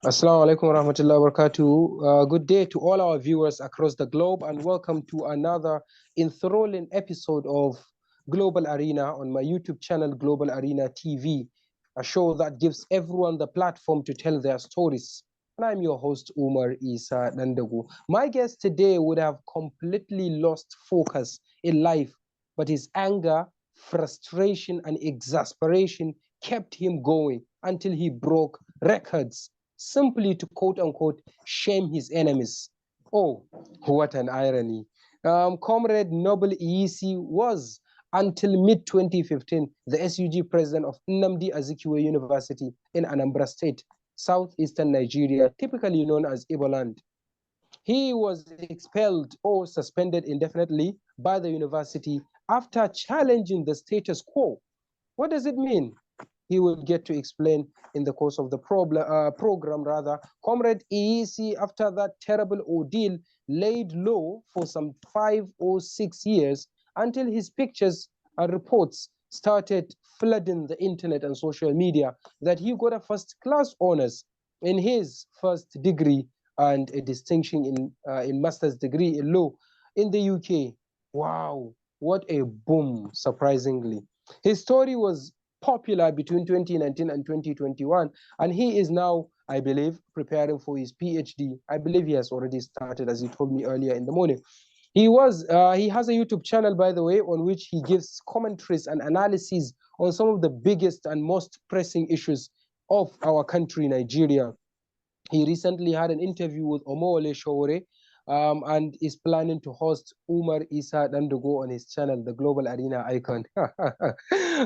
Assalamu alaikum warahmatullahi wabarakatuh. Good day to all our viewers across the globe and welcome to another enthralling episode of Global Arena on my YouTube channel, Global Arena TV, a show that gives everyone the platform to tell their stories. And I'm your host, Umar Isa Nandagu. My guest today would have completely lost focus in life, but his anger, frustration, and exasperation kept him going until he broke records simply to quote unquote shame his enemies. Oh, what an irony. Comrade Noble Eyisi was, until mid 2015, the SUG president of Nnamdi Azikiwe University in Anambra State, southeastern Nigeria, typically known as Iboland. He was expelled or suspended indefinitely by the university after challenging the status quo. What does it mean? He will get to explain in the course of the program. Comrade Eyisi, after that terrible ordeal, laid low for some 5 or 6 years until his pictures and reports started flooding the internet and social media that he got a first-class honors in his first degree and a distinction in master's degree in law in the UK. Wow, what a boom, surprisingly. His story was popular between 2019 and 2021, and he is now, I believe, preparing for his PhD. I believe he has already started, as he told me earlier in the morning. He has a YouTube channel, by the way, on which he gives commentaries and analyses on some of the biggest and most pressing issues of our country, Nigeria. He recently had an interview with Omowole Showore, and is planning to host Umar Isa Dandugo on his channel, the Global Arena Icon.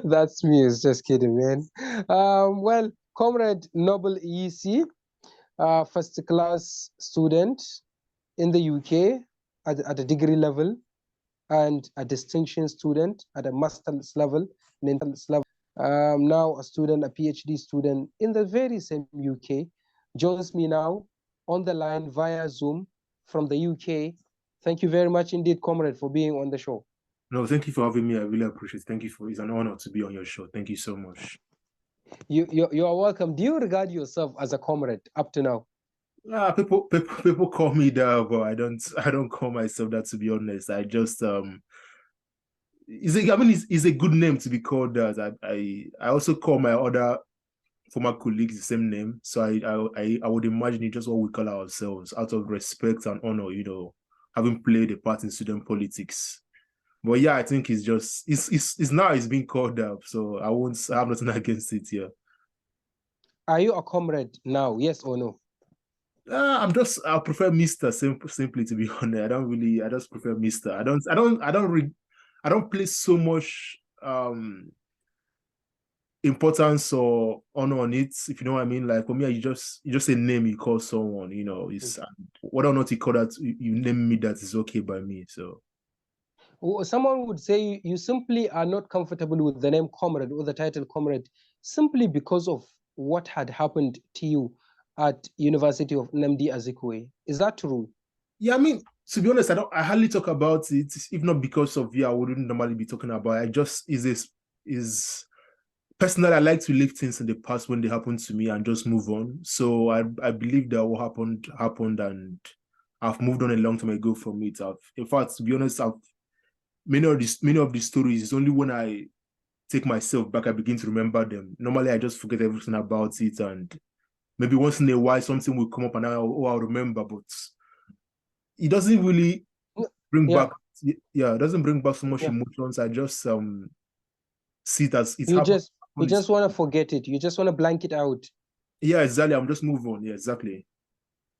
That's me, it's just kidding, man. Well, Comrade Noble Eyisi, first class student in the UK at a degree level, and a distinction student at a master's level, now a student, a PhD student in the very same UK, joins me now on the line via Zoom from the UK. Thank you very much indeed, comrade, for being on the show. No, thank you for having me. I really appreciate it. Thank you it's an honor to be on your show. Thank you so much. You are welcome. Do you regard yourself as a comrade up to now? People call me that, but I don't call myself that, to be honest. I just it's a good name to be called that. I also call my other former colleagues the same name. So I would imagine it's just what we call ourselves out of respect and honor, having played a part in student politics. But yeah, I think it's just it's now it's being called up, so I have nothing against it here. Are you a comrade now? Yes or no? I prefer Mr. Simply, to be honest. I just prefer Mr. I don't place so much importance or honor on it, if you know what I mean. Like for me, you just a name you call someone, it's whether or not you call that, you name me, that is okay by me. So someone would say you simply are not comfortable with the name comrade or the title comrade simply because of what had happened to you at University of Nnamdi Azikiwe. Is that true? Yeah, I mean, to be honest, I hardly talk about it, if not because of, I wouldn't normally be talking about it. I just is personally, I like to leave things in the past when they happen to me and just move on. So I believe that what happened, and I've moved on a long time ago from it. In fact, to be honest, many of these stories, it's only when I take myself back I begin to remember them. Normally, I just forget everything about it, and maybe once in a while something will come up and I'll remember, but it doesn't really bring back. Yeah, it doesn't bring back so much emotions. I just see it as it's happened. You just want to forget it. You just want to blank it out. Yeah, exactly. I'm just move on. Yeah, exactly.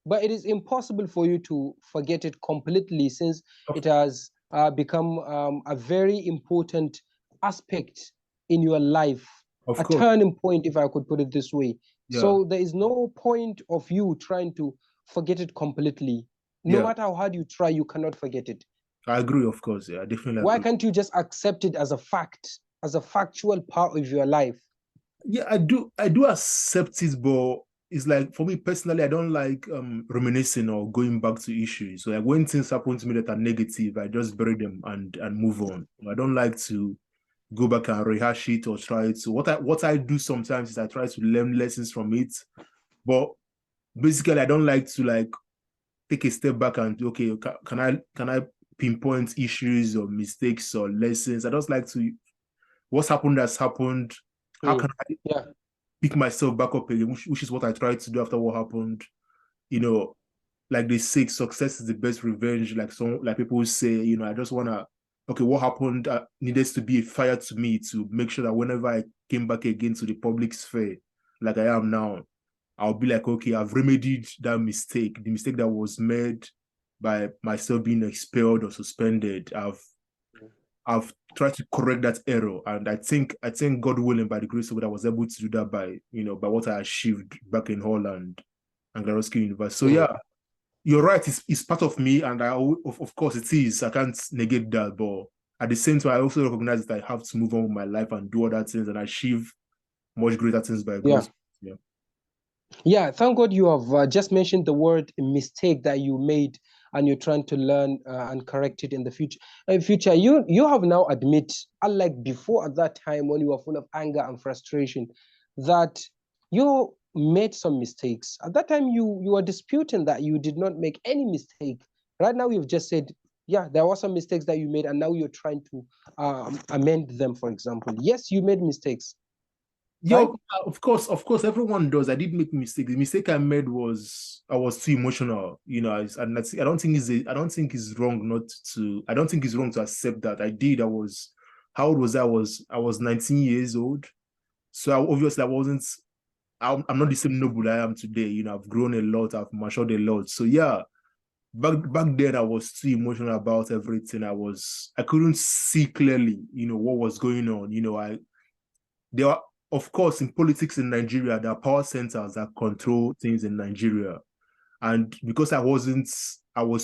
But it is impossible for you to forget it completely, since it has become a very important aspect in your life, a turning point, if I could put it this way. Yeah. So there is no point of you trying to forget it completely. No matter how hard you try, you cannot forget it. I agree, of course. Yeah, definitely. Why can't you just accept it as a fact, as a factual part of your life? Yeah, I do accept it, but it's like, for me personally, I don't like reminiscing or going back to issues. So like when things happen to me that are negative, I just bury them and move on. I don't like to go back and rehash it or try to. What I do sometimes is I try to learn lessons from it. But basically I don't like to like take a step back and okay, can I pinpoint issues or mistakes or lessons? I just like to what's happened has happened. How can I Yeah. pick myself back up again? Which is what I tried to do after what happened. You know, like they say, success is the best revenge. Like people say, you know, I just wanna okay, what happened needed to be a fire to me to make sure that whenever I came back again to the public sphere, like I am now, I'll be like, okay, I've remedied that mistake, the mistake that was made by myself being expelled or suspended. I've tried to correct that error, and I think God willing, by the grace of God, I was able to do that by by what I achieved back in Holland and Glasgow University. So yeah, you're right. It's part of me, and of course it is. I can't negate that, but at the same time, I also recognize that I have to move on with my life and do other things and achieve much greater things by Yeah. grace. Yeah. Yeah, thank God you have just mentioned the word mistake that you made, and you're trying to learn and correct it in the future. Future, you have now admit, unlike before at that time when you were full of anger and frustration, that you made some mistakes. At that time, you were disputing that you did not make any mistake. Right now, you've just said, yeah, there were some mistakes that you made, and now you're trying to amend them. For example, yes, you made mistakes, Yeah, right? of course, everyone does. I did make mistakes. The mistake I made was I was too emotional. And I don't think I don't think it's wrong not to. I don't think it's wrong to accept that I did. How old was I? I was 19 years old. So obviously I wasn't. I'm not the same noble I am today. I've grown a lot. I've matured a lot. So yeah, back then I was too emotional about everything. I couldn't see clearly. What was going on. There are, of course, in politics in Nigeria, there are power centers that control things in Nigeria. And because I was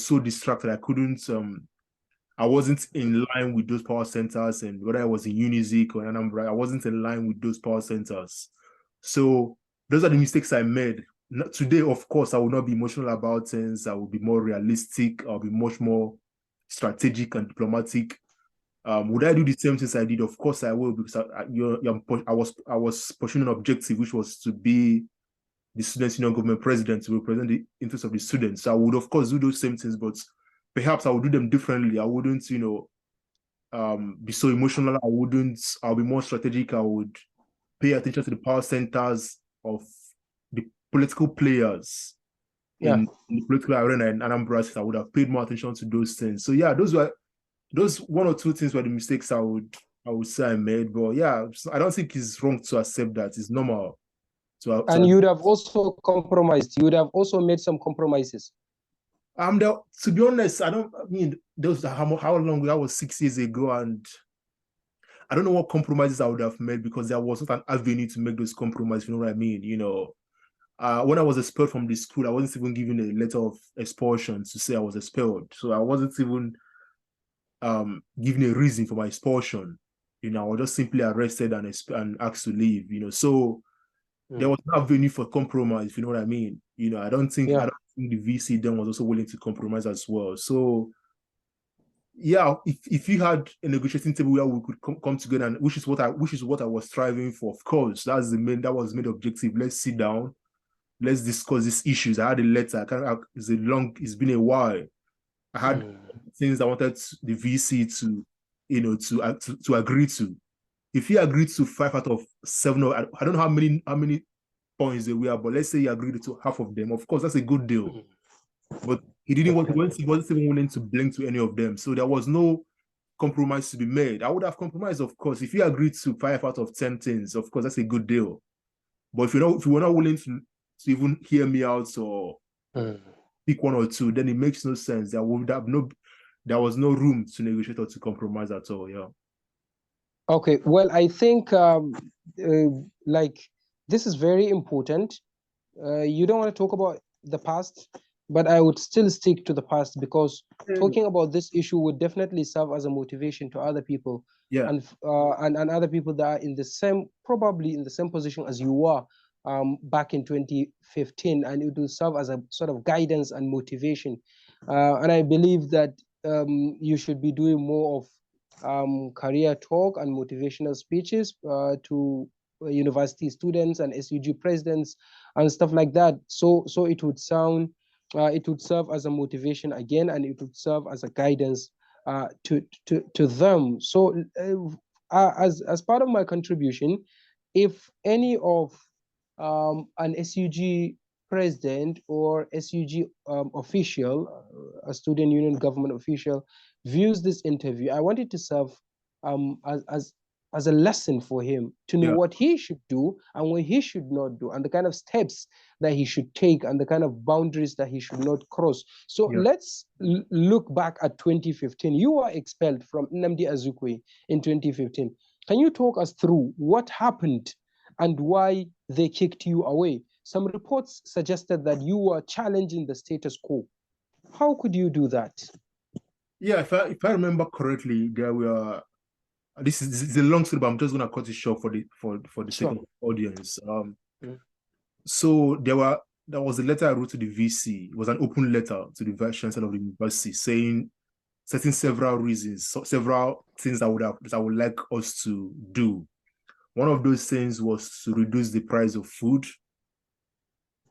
so distracted, I wasn't in line with those power centers. And whether I was in Unizik or Anambra, I wasn't in line with those power centers. So those are the mistakes I made. Today, of course, I will not be emotional about things. I will be more realistic. I'll be much more strategic and diplomatic. Would I do the same things I did? Of course I will, because I was pursuing an objective, which was to be the Students' Union government president, to represent the interests of the students. So I would, of course, do those same things, but perhaps I would do them differently. I wouldn't, be so emotional. I'll be more strategic. I would pay attention to the power centers of the political players Yeah. in the political arena in Anambra. I would have paid more attention to those things. So yeah, those one or two things were the mistakes I would say I made. But yeah, I don't think it's wrong to accept that. It's normal And you would have also compromised. You would have also made some compromises. To be honest, I mean those how long that was 6 years ago, and I don't know what compromises I would have made because there wasn't an avenue to make those compromises. You know what I mean? When I was expelled from the school, I wasn't even given a letter of expulsion to say I was expelled. So I wasn't even given a reason for my expulsion. I was just simply arrested and asked to leave. So there was no venue for compromise. If you know what I mean. I don't think the VC then was also willing to compromise as well. So yeah, if you had a negotiating table where we could come together, and which is what I was striving for. Of course, that was the main objective. Let's sit down. Let's discuss these issues. I had a letter. It's been a while. I had things I wanted the VC to agree to. If he agreed to 5 out of 7, or I don't know how many points they were, but let's say he agreed to half of them. Of course, that's a good deal. But he wasn't even willing to blink to any of them. So there was no compromise to be made. I would have compromised, of course. If he agreed to 5 out of 10 things, of course, that's a good deal. But if you were not willing to even hear me out or pick one or two, then it makes no sense. There was no room to negotiate or to compromise at all. Yeah. Okay. Well, I think like this is very important. You don't want to talk about the past, but I would still stick to the past because talking about this issue would definitely serve as a motivation to other people. Yeah. And other people that are probably in the same position as you were back in 2015, and it will serve as a sort of guidance and motivation. And I believe that you should be doing more of career talk and motivational speeches to university students and SUG presidents and stuff like that. So it would sound, it would serve as a motivation again, and it would serve as a guidance to them. So as part of my contribution, if any of an SUG president or SUG official, a student union government official, views this interview, I want it to serve um, as, as, as a lesson for him to know Yeah. what he should do and what he should not do, and the kind of steps that he should take and the kind of boundaries that he should not cross. So Yeah. let's look back at 2015. You were expelled from Nnamdi Azukwe in 2015. Can you talk us through what happened and why they kicked you away? Some reports suggested that you were challenging the status quo. How could you do that? Yeah, if I remember correctly, there were this is a long story, but I'm just gonna cut it short for the sake of the audience. So there was a letter I wrote to the VC. It was an open letter to the vice chancellor of the university saying setting several reasons, several things that I would like us to do. One of those things was to reduce the price of food.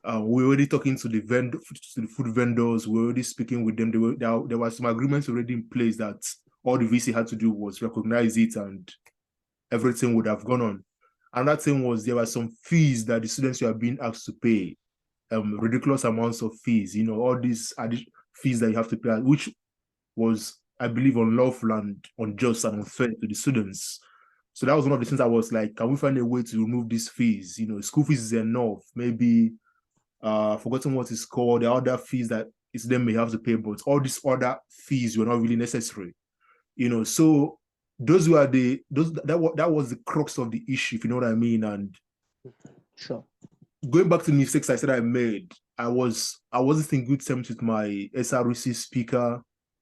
We're already talking to the food vendors. We're already speaking with them. There were some agreements already in place that all the VC had to do was recognize it, and everything would have gone on. Another thing was there were some fees that the students were being asked to pay, ridiculous amounts of fees. All these fees that you have to pay, which was, I believe, unlawful and unjust and unfair to the students. So that was one of the things I was like, can we find a way to remove these fees? School fees is enough. Maybe forgotten what it's called. There are other fees that them may have to pay, but all these other fees were not really necessary. So those were that was the crux of the issue, if you know what I mean. And sure, going back to the mistakes I said I made, I wasn't in good terms with my SRC speaker.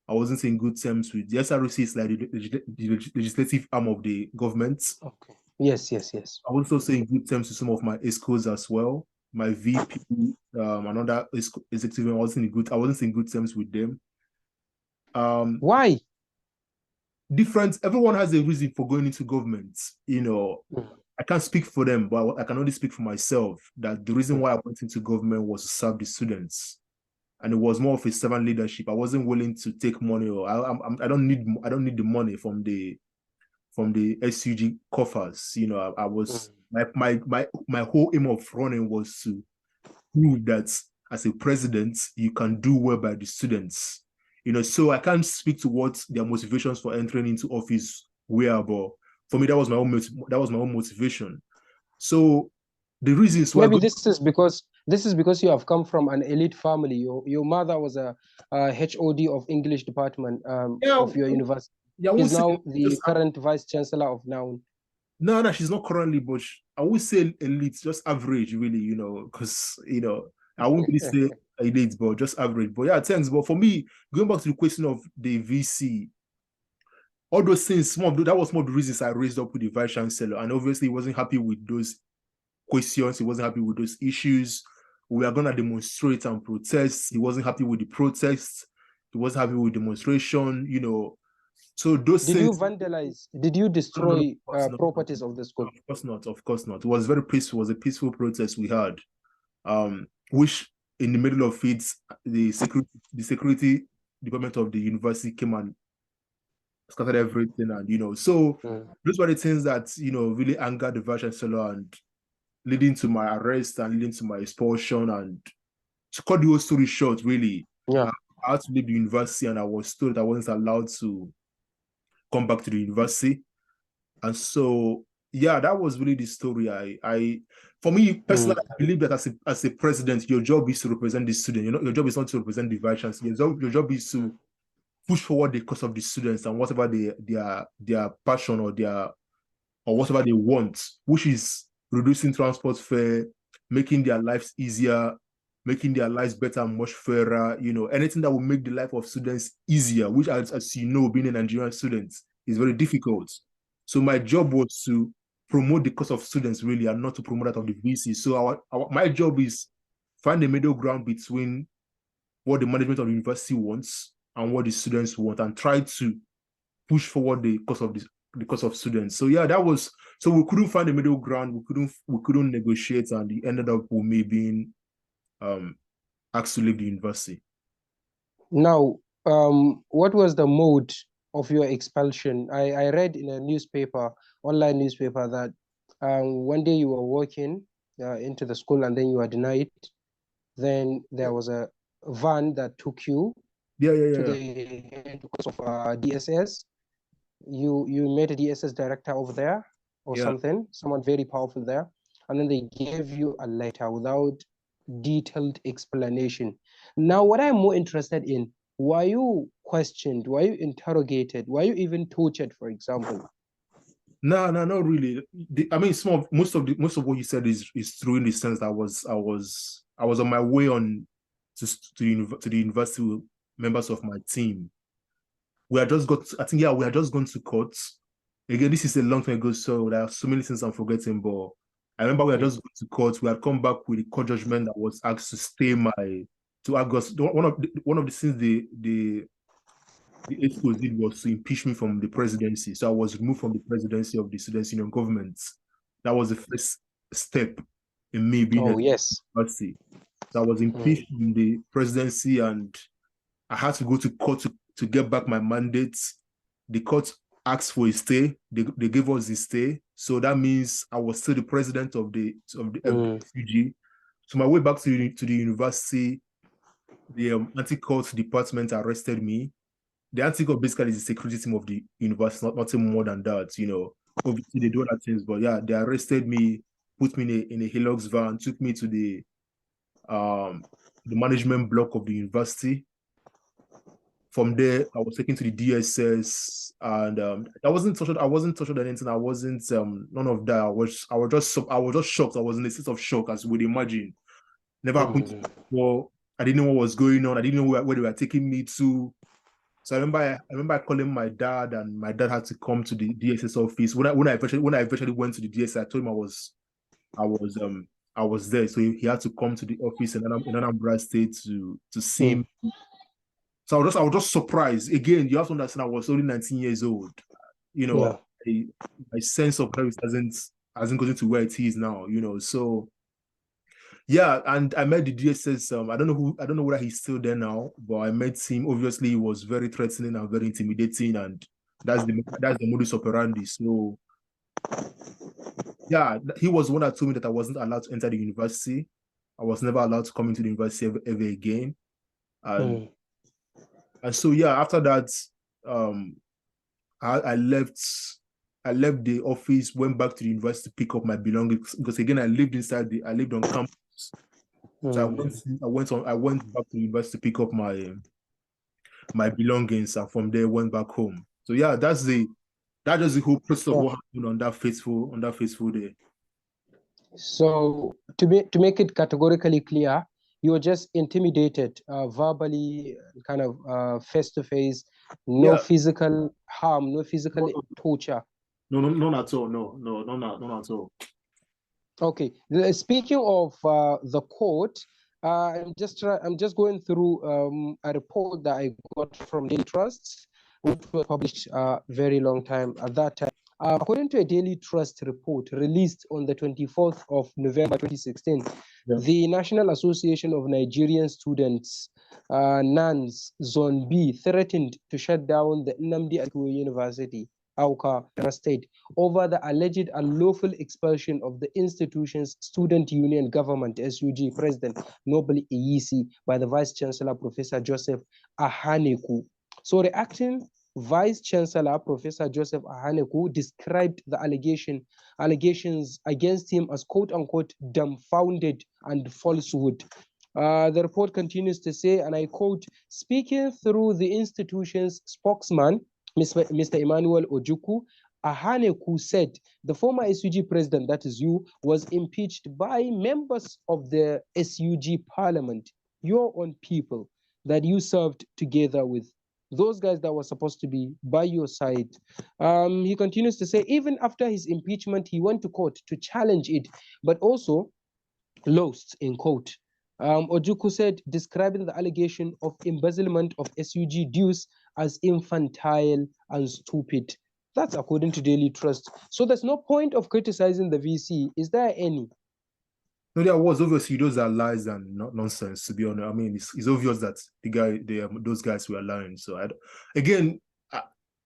I wasn't in good terms with the SRC is like the legislative arm of the government. Okay. Yes. I was also in good terms with some of my ESCOs as well. My VP, another executive, I wasn't in good terms with them. Why? Everyone has a reason for going into government. I can't speak for them, but I can only speak for myself that the reason why I went into government was to serve the students. And it was more of a servant leadership. I wasn't willing to take money, or I don't need the money from the SUG coffers. I was my whole aim of running was to prove that as a president you can do well by the students. So I can't speak to what their motivations for entering into office were, but for me that was my own motivation. So the reasons why maybe this is because you have come from an elite family. Your mother was a HOD of English department of your university. Yeah, She's now the current vice chancellor of Noun. No, she's not currently, but I would say elite, just average, really. Because I won't really say elite, but just average. But yeah, thanks. But for me, going back to the question of the VC, all those things, that was one of the reasons I raised up with the vice chancellor, and obviously he wasn't happy with those questions. He wasn't happy with those issues. We are gonna demonstrate and protest. He wasn't happy with the protests. He wasn't happy with demonstration. So those Did things, you vandalize? Did you destroy properties of the school? Of course not. It was very peaceful. It was a peaceful protest we had, which in the middle of it, the security department of the university came and scattered everything, and so those were the things that really angered the vice chancellor and leading to my arrest and leading to my expulsion. And to cut the whole story short, really, I had to leave the university, and I was told I wasn't allowed to come back to the university. And so yeah, that was really the story. For me personally, I believe that as a president, your job is to represent the student. Your job is not to represent the vice chancellor. Your job is to push forward the cause of the students and whatever their passion or whatever they want, which is reducing transport fare, making their lives easier, making their lives better and much fairer. Anything that will make the life of students easier, which as you know, being a Nigerian student is very difficult. So my job was to promote the cause of students, really, and not to promote that of the VC. So my job is find a middle ground between what the management of the university wants and what the students want, and try to push forward the cause of because of students. So yeah, that was so we couldn't find a middle ground. We couldn't negotiate, and it ended up with me being asked to leave the university. Now, what was the mode of your expulsion? I read in a newspaper, online newspaper, that one day you were walking into the school and then you were denied. Then there was a van that took you to the headquarters of DSS. You met a DSS director over there or something, someone very powerful there, and then they gave you a letter without detailed explanation. Now, what I'm more interested in, were you questioned? Were you interrogated? Were you even tortured, for example? No, not really. I mean, most of what you said is true in the sense that I was on my way on to the university with members of my team. We had just got, I think, we had just gone to court. Again, this is a long time ago, so there are so many things I'm forgetting, but I remember we had just gone to court. We had come back with a court judgment that was asked to stay to August. One of the things the ESCO did was to impeach me from the presidency. So I was removed from the presidency of the Students' Union government. That was the first step in me being a university. So I was impeached from the presidency, and I had to go to court to get back my mandates. The court asked for a stay. They gave us the stay. So that means I was still the president of the FUG. So my way back to the university, the anti-court department arrested me. The anti-court basically is the security team of the university, nothing more than that, you know. Obviously they do other things, but yeah, they arrested me, put me in a Hilux van, took me to the management block of the university. From there, I was taken to the DSS, and I wasn't tortured or anything. I wasn't none of that. I was just shocked. I was in a state of shock, as you would imagine. Never happened before. I didn't know what was going on. I didn't know where they were taking me to. So I remember calling my dad, and my dad had to come to the DSS office. When I eventually went to the DSS, I told him I was there. So he had to come to the office in Anambra State to see me. So I was just surprised. Again, you have to understand I was only 19 years old. You know, my sense of place hasn't gotten to where it is now, you know. So yeah, and I met the DSS. I don't know whether he's still there now, but I met him. Obviously, he was very threatening and very intimidating, and that's the modus operandi. So yeah, he was the one that told me that I wasn't allowed to enter the university. I was never allowed to come into the university ever again. And so yeah, after that, I left the office, went back to the university to pick up my belongings, because again I lived on campus. So I went back to the university to pick up my belongings, and from there went back home. So yeah, that's the whole process of what happened on that fateful day. So to make it categorically clear, you were just intimidated verbally, kind of face to face, no physical harm, no physical torture. No, none at all. No, none at all. Okay. Speaking of the court, I'm just going through a report that I got from Daily Trust, which was published very long time at that time. According to a Daily Trust report released on the 24th of November 2016, the National Association of Nigerian Students, NANS Zone B, threatened to shut down the Nnamdi Azikiwe University, Awka State, over the alleged unlawful expulsion of the institution's student union government, SUG President Noble Eyisi, by the Vice Chancellor Professor Joseph Ahaneku. So the acting Vice Chancellor Professor Joseph Ahaneku described the allegations against him as quote-unquote dumbfounded and falsehood. The report continues to say, and I quote, speaking through the institution's spokesman, Mr. Emmanuel Ojukwu, Ahaneku said the former SUG president, that is you, was impeached by members of the SUG parliament, your own people that you served together with, those guys that were supposed to be by your side. He continues to say, even after his impeachment, he went to court to challenge it, but also lost, in quote. Ojukwu said, describing the allegation of embezzlement of SUG dues as infantile and stupid. That's according to Daily Trust. So there's no point of criticizing the VC. Is there any? No, there was obviously those are lies and not nonsense. To be honest, I mean, it's obvious that those guys were lying. So again,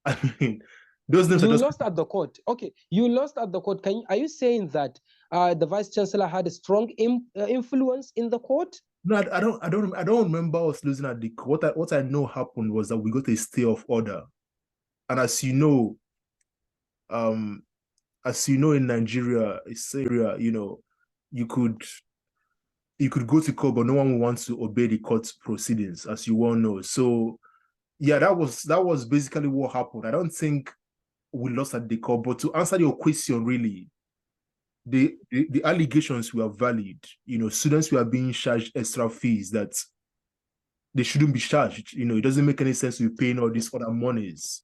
I mean, those names You are just lost at the court. Okay, you lost at the court. Are you saying that the vice chancellor had a strong influence in the court? no. I don't remember us losing at the court. What I know happened was that we got a stay of order, and as you know, in Nigeria, it's area, you could go to court, but no one wants to obey the court proceedings, as you all know. So yeah, that was basically what happened. I don't think we lost at the court, but to answer your question, really, the allegations were valid. Students were being charged extra fees that they shouldn't be charged. It doesn't make any sense to be paying all these other monies.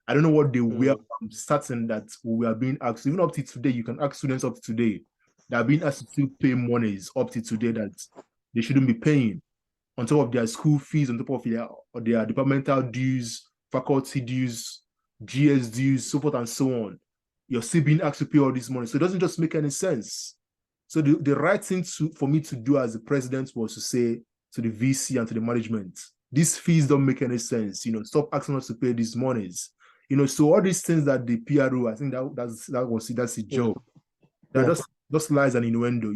I don't know what they were. I'm certain that we are being asked, even up to today, you can ask students up to today, they are being asked to still pay monies up to today that they shouldn't be paying, on top of their school fees, on top of their departmental dues, faculty dues, GS dues, so forth and so on. You're still being asked to pay all this money. So it doesn't just make any sense. So the right thing for me to do as the president was to say to the VC and to the management, these fees don't make any sense. Stop asking us to pay these monies. So all these things that the PRO, I think that's his job. They're just lies and innuendo,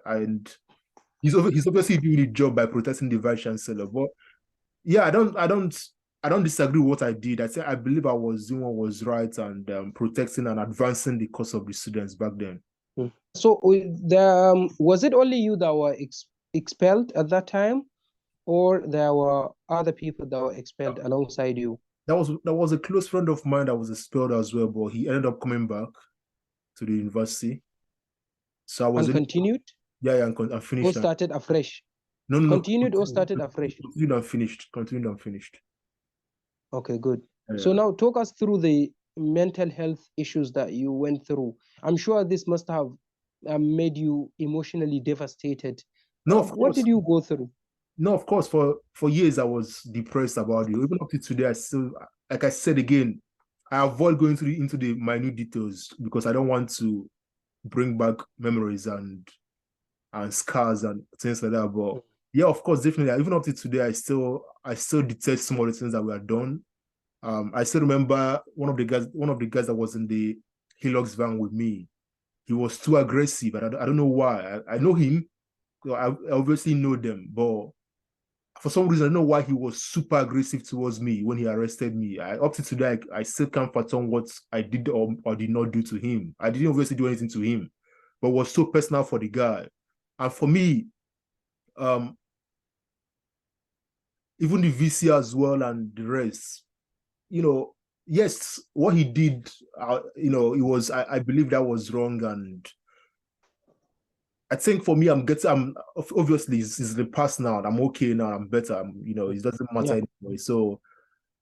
and he's obviously doing the job by protecting the vice chancellor. But yeah, I don't disagree with what I did. I believe I was doing what was right and protecting and advancing the cause of the students back then. So was it only you that were expelled at that time, or there were other people that were expelled alongside you? That was a close friend of mine that was expelled as well, but he ended up coming back to the university. So I was continued. Yeah, and finished. Or started afresh. No. Continued or started afresh. Continued and finished. Okay, good. Yeah. So now talk us through the mental health issues that you went through. I'm sure this must have made you emotionally devastated. No, of course. What did you go through? No, of course. For years, I was depressed about it. Even up to today, I still, like I said again, I avoid going into the minute details because I don't want to bring back memories and scars and things like that. But yeah, of course, definitely. Even up to today, I still detest some of the things that were done. I still remember one of the guys that was in the Hilux van with me. He was too aggressive. I don't know why. I know him. So I obviously know them, but for some reason, I don't know why he was super aggressive towards me when he arrested me. Up to today, I still can't fathom what I did or did not do to him. I didn't obviously do anything to him, but it was so personal for the guy. And for me, even the VC as well and the rest, yes, what he did, it was, I believe that was wrong. And I think for me, obviously it's the past now. I'm okay now. I'm better. It doesn't matter anyway. So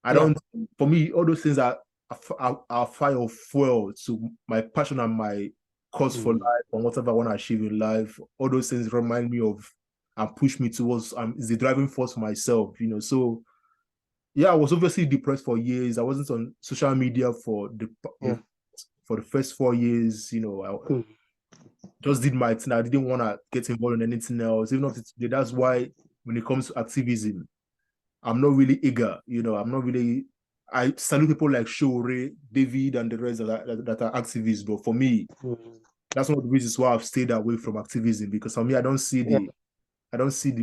I don't, for me, all those things are fire of fuel to my passion and my cause for life and whatever I want to achieve in life. All those things remind me of and push me towards, is the driving force for myself, So yeah, I was obviously depressed for years. I wasn't on social media for the first 4 years, I just did my thing. I didn't want to get involved in anything else. Even up to today, that's why when it comes to activism, I'm not really eager. I'm not really. I salute people like Shore, David, and the rest that are activists. But for me, that's one of the reasons why I've stayed away from activism, because for me, I don't see the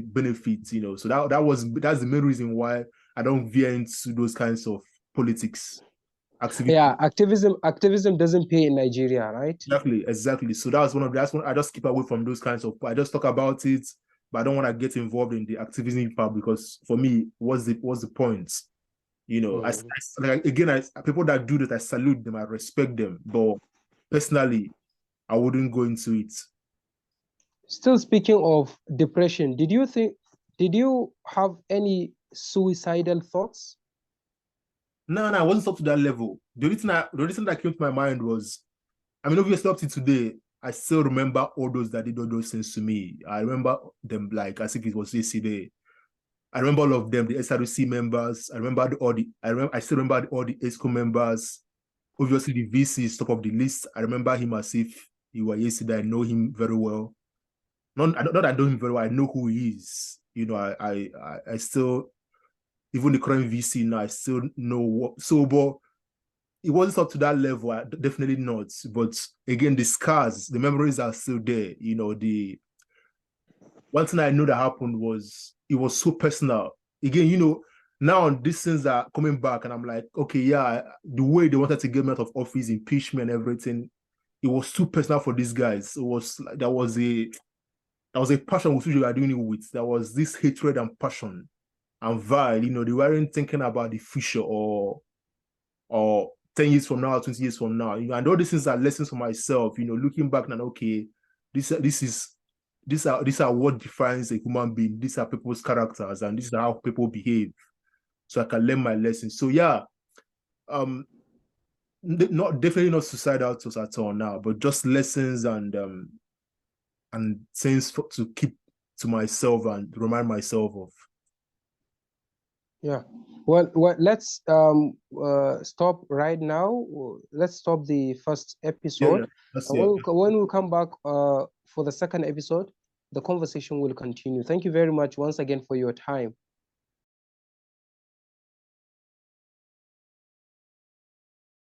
benefits. So that's the main reason why I don't veer into those kinds of politics. Activism doesn't pay in Nigeria, right? Exactly. So that's one I just keep away from those kinds of. I just talk about it, but I don't want to get involved in the activism part, because for me, what's the point? People that do that, I salute them, I respect them, but personally, I wouldn't go into it. Still speaking of depression, did you have any suicidal thoughts? No, I wasn't up to that level. The only thing that came to my mind was, obviously up to today, I still remember all those that did all those things to me. I remember them like as if it was yesterday. I remember all of them, the SRC members. I still remember all the ESCO members, obviously the VC is top of the list. I remember him as if he were yesterday. I know him very well. Not that I know him very well. I know who he is. You know, I still, even the current VC now, I still know what. So, but it wasn't up to that level. Definitely not. But again, the scars, the memories are still there. You know, the one thing I know that happened was it was so personal. Again, you know, now these things are coming back, and I'm like, okay, yeah, the way they wanted to get me out of office, impeachment, everything, it was too personal for these guys. It was that was a passion with which they were doing it with. There was this hatred and passion and vile. You know, they weren't thinking about the future or 10 years from now, 20 years from now. You know, and all these things are lessons for myself, you know, looking back and okay, these are what defines a human being. These are people's characters, and this is how people behave. So I can learn my lessons. So yeah, definitely not suicidal thoughts at all now, but just lessons and things to keep to myself and remind myself of. Yeah. Well, let's stop right now. Let's stop the first episode. When we come back for the second episode, the conversation will continue. Thank you very much once again for your time.